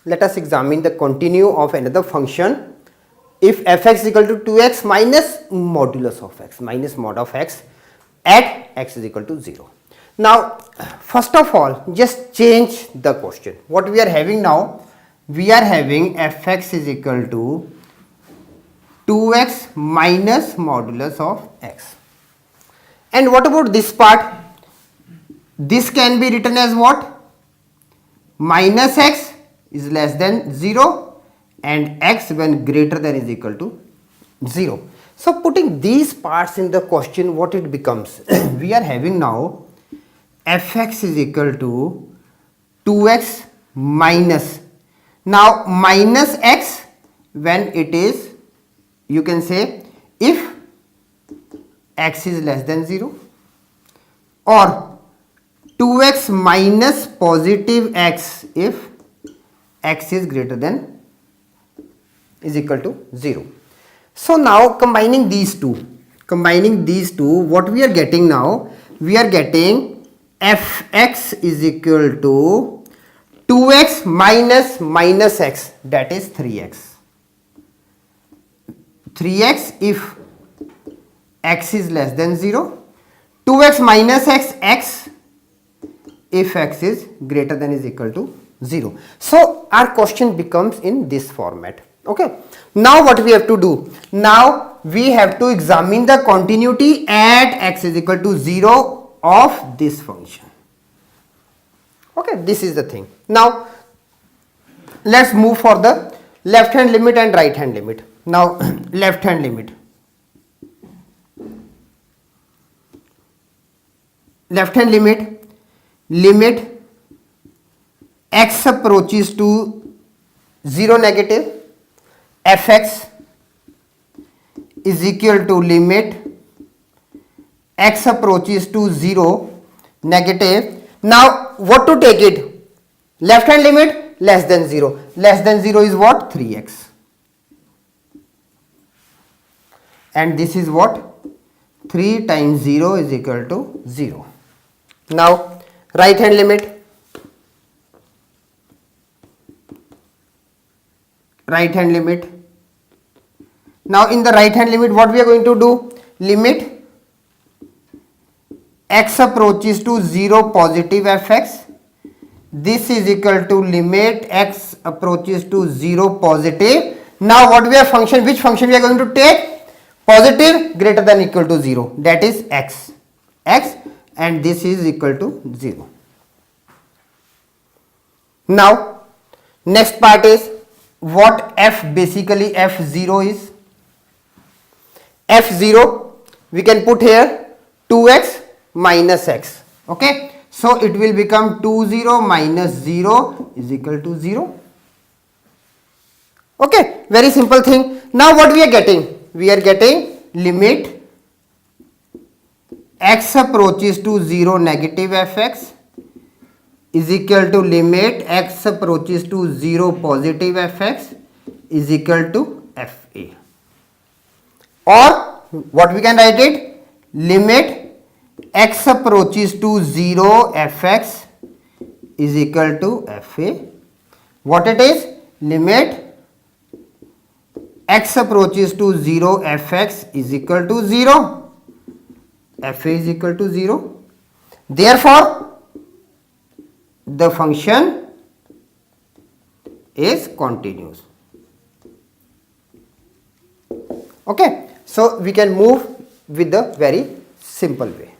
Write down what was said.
let us examine the continue of another function if fx is equal to 2x minus modulus of x minus mod of x at x is equal to 0. Now first of all just change the question. What we are having now, we are having fx is equal to 2x minus modulus of x. And what about this part? This can be written as what? Minus x is less than 0 and x when greater than is equal to 0. So putting these parts in the question, what it becomes? We are having now fx is equal to 2x minus. Now minus x when it is, you can say if x is less than 0, or 2x minus positive x if x is greater than is equal to 0. So now combining these two, what we are getting now, we are getting fx is equal to 2x minus x, that is 3x. 3x if x is less than 0, 2x minus x if x is greater than is equal to 0. So our question becomes in this format. Okay. Now what we have to do? Now we have to examine the continuity at x is equal to 0 of this function. Okay, this is the thing. Now let's move for the left hand limit and right hand limit. Now left hand limit. Left hand limit x approaches to 0 negative fx is equal to limit x approaches to 0 negative. Now what to take it? Left hand limit less than 0. Less than 0 is what? 3x. And this is what? 3 times 0 is equal to 0. Now right hand limit. Right hand limit. Now in the right hand limit what we are going to do? Limit x approaches to 0 positive fx. This is equal to limit x approaches to 0 positive. Now what we are function, which function we are going to take? Positive greater than equal to 0, that is x, and this is equal to 0. Now next part is what f, basically f0 is. F0 we can put here 2x minus x. Okay, so it will become 20 minus 0 is equal to 0. Okay, very simple thing. Now what we are getting? We are getting limit x approaches to 0 negative fx is equal to limit x approaches to 0 positive fx is equal to fa. Or what we can write it? Limit x approaches to 0 fx is equal to fa. What it is? Limit x approaches to 0 fx is equal to 0. Fa is equal to 0. Therefore, the function is continuous. Okay, so we can move with the very simple way.